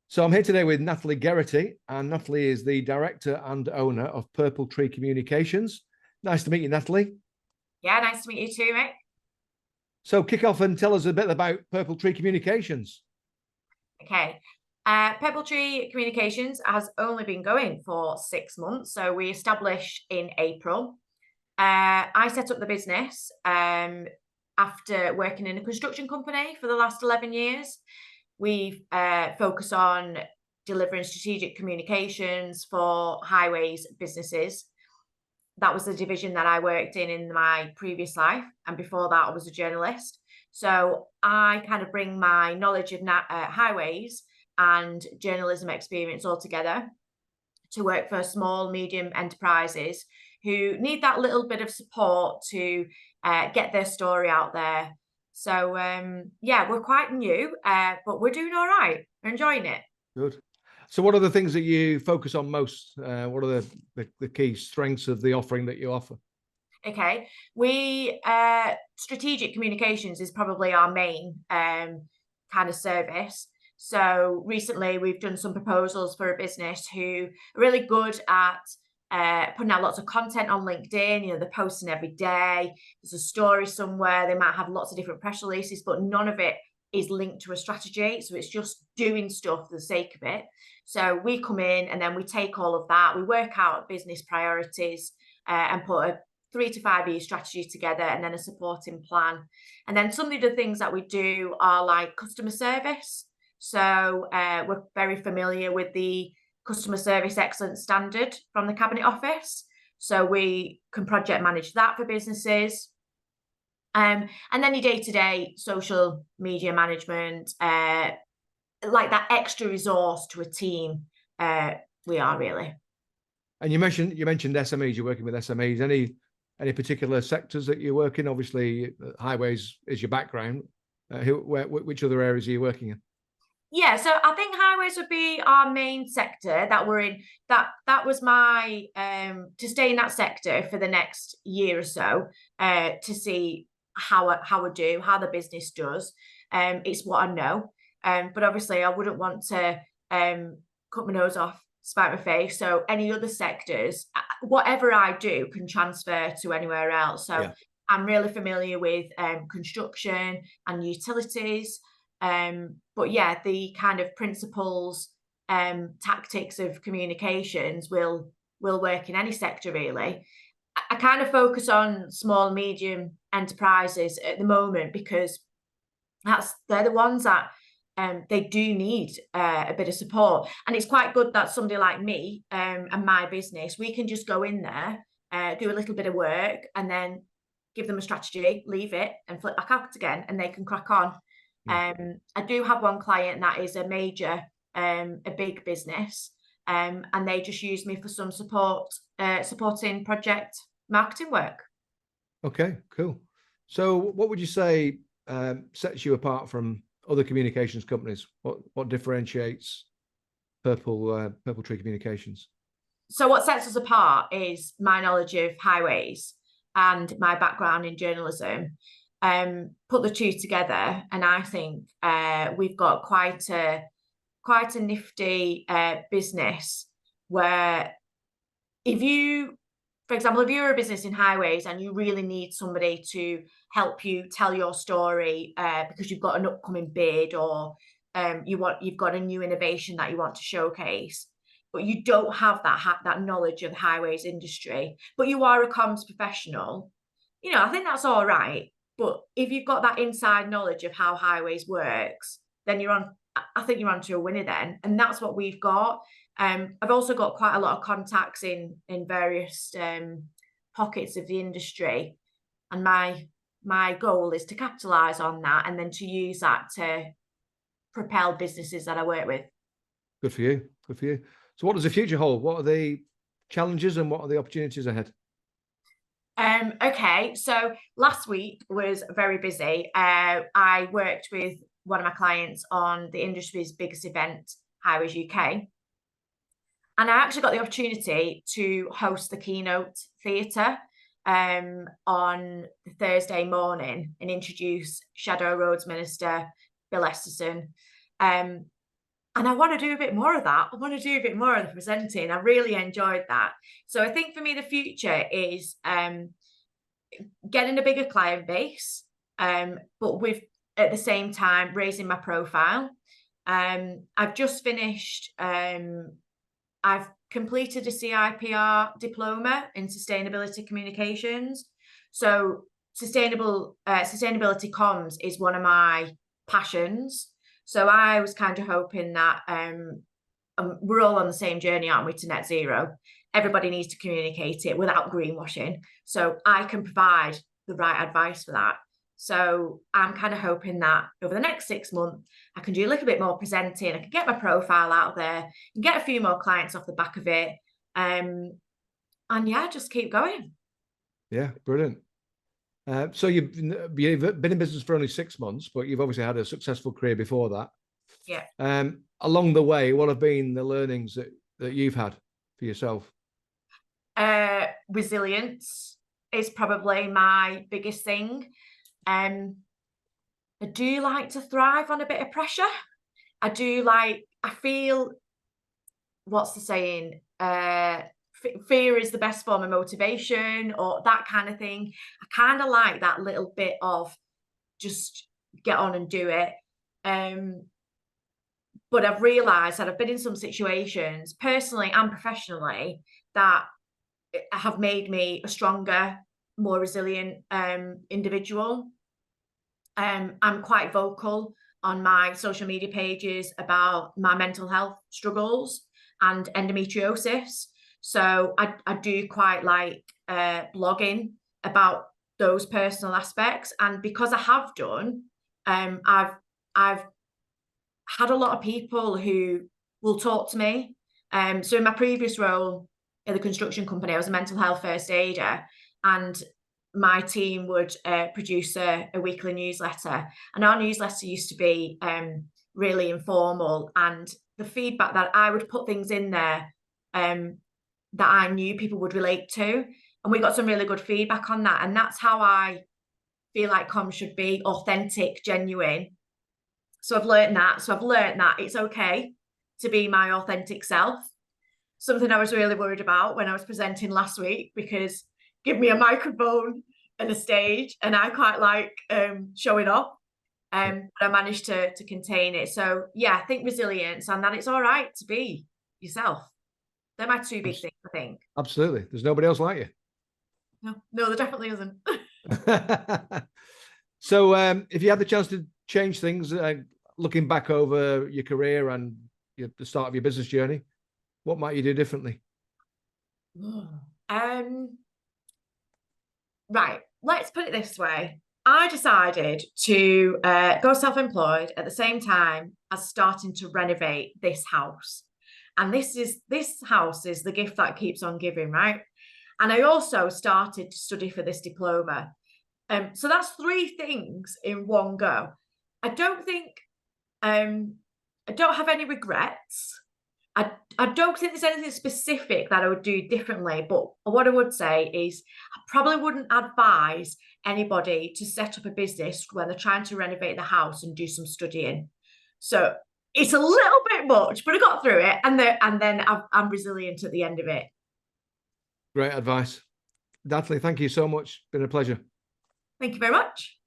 So I'm here today with Natalie Geraghty, and Natalie is the director and owner of Purple Tree Communications. Nice to meet you, Natalie. Yeah, nice to meet you too, mate. So kick off and tell us a bit about Purple Tree Communications. Okay. Purple Tree Communications has only been going for 6 months. So we established in April. I set up the business after working in a construction company for the last 11 years. We focus on delivering strategic communications for highways businesses. That was the division that I worked in my previous life. And before that, I was a journalist. So I kind of bring my knowledge of highways and journalism experience all together to work for small, medium enterprises who need that little bit of support to get their story out there. So, yeah, we're quite new, but we're doing all right. We're enjoying it. Good. So what are the things that you focus on most? What are the key strengths of the offering that you offer? Okay, strategic communications is probably our main kind of service. So recently we've done some proposals for a business who are really good at putting out lots of content on LinkedIn. You know, they're posting every day. There's a story somewhere. They might have lots of different press releases, but none of it is linked to a strategy. So it's just doing stuff for the sake of it. So we come in and then we take all of that. We work out business priorities and put a 3 to 5 year strategy together and then a supporting plan. And then some of the things that we do are like customer service. So we're very familiar with the customer service excellence standard from the Cabinet Office. So we can project manage that for businesses. And then your day-to-day social media management, like that extra resource to a team, we are really. And you mentioned SMEs. You're working with SMEs. Any particular sectors that you work in? Obviously, highways is your background. Which other areas are you working in? Yeah, so I think highways would be our main sector that we're in. That was my to stay in that sector for the next year or so, to see how the business does. It's what I know. But obviously I wouldn't want to cut my nose off, spite my face. So any other sectors, whatever I do can transfer to anywhere else. So yeah. I'm really familiar with construction and utilities. But yeah, the kind of principles, tactics of communications will work in any sector really. I kind of focus on small, medium enterprises at the moment because they're the ones that they do need a bit of support. And it's quite good that somebody like me and my business, we can just go in there, do a little bit of work and then give them a strategy, leave it and flip back out again and they can crack on. I do have one client that is a major, a big business, and they just use me for some supporting project marketing work. Okay, cool. So what would you say sets you apart from other communications companies? What differentiates Purple Tree Communications? So what sets us apart is my knowledge of highways and my background in journalism. Put the two together, and I think we've got quite a nifty business where for example, if you're a business in highways and you really need somebody to help you tell your story because you've got an upcoming bid or you've got a new innovation that you want to showcase, but you don't have that knowledge of the highways industry, but you are a comms professional, you know, I think that's all right. But if you've got that inside knowledge of how highways works, then I think you're on to a winner then. And that's what we've got. I've also got quite a lot of contacts in various pockets of the industry. And my goal is to capitalize on that and then to use that to propel businesses that I work with. Good for you. Good for you. So what does the future hold? What are the challenges and what are the opportunities ahead? Okay, so last week was very busy. I worked with one of my clients on the industry's biggest event, Highways UK. And I actually got the opportunity to host the keynote theatre on Thursday morning and introduce Shadow Roads Minister Bill Esterson. And I want to do a bit more of that. I want to do a bit more of the presenting. I really enjoyed that. So I think for me, the future is getting a bigger client base, but with at the same time raising my profile. I've just finished. I've completed a CIPR diploma in sustainability communications. So sustainability comms is one of my passions. So I was kind of hoping that we're all on the same journey, aren't we, to net zero? Everybody needs to communicate it without greenwashing. So I can provide the right advice for that. So I'm kind of hoping that over the next 6 months, I can do a little bit more presenting. I can get my profile out there and get a few more clients off the back of it. And yeah, just keep going. Yeah, brilliant. So you've been in business for only 6 months, but you've obviously had a successful career before that. Yeah. Along the way, what have been the learnings that you've had for yourself? Resilience is probably my biggest thing. I do like to thrive on a bit of pressure. I feel, what's the saying? Fear is the best form of motivation, or that kind of thing. I kind of like that little bit of just get on and do it. But I've realised that I've been in some situations, personally and professionally, that have made me a stronger, more resilient individual. I'm quite vocal on my social media pages about my mental health struggles and endometriosis. So I do quite like blogging about those personal aspects. And because I have done, I've had a lot of people who will talk to me. So in my previous role in the construction company, I was a mental health first aider, and my team would produce a weekly newsletter. And our newsletter used to be really informal, and the feedback that I would put things in there that I knew people would relate to. And we got some really good feedback on that. And that's how I feel like comms should be: authentic, genuine. So I've learned that it's okay to be my authentic self. Something I was really worried about when I was presenting last week, because give me a microphone and a stage and I quite like showing off. But I managed to contain it. So yeah, I think resilience, and that it's all right to be yourself. They're my two big things, I think. Absolutely. There's nobody else like you. No, there definitely isn't. So if you had the chance to change things, looking back over your career and the start of your business journey, what might you do differently? Right, let's put it this way. I decided to go self-employed at the same time as starting to renovate this house. And this house is the gift that keeps on giving, right? And I also started to study for this diploma. So that's 3 things in one go. I don't have any regrets. I don't think there's anything specific that I would do differently, but what I would say is I probably wouldn't advise anybody to set up a business when they're trying to renovate the house and do some studying. So it's a little bit much, but I got through it, and then I'm resilient at the end of it. Great advice. Natalie, thank you so much. It's been a pleasure. Thank you very much.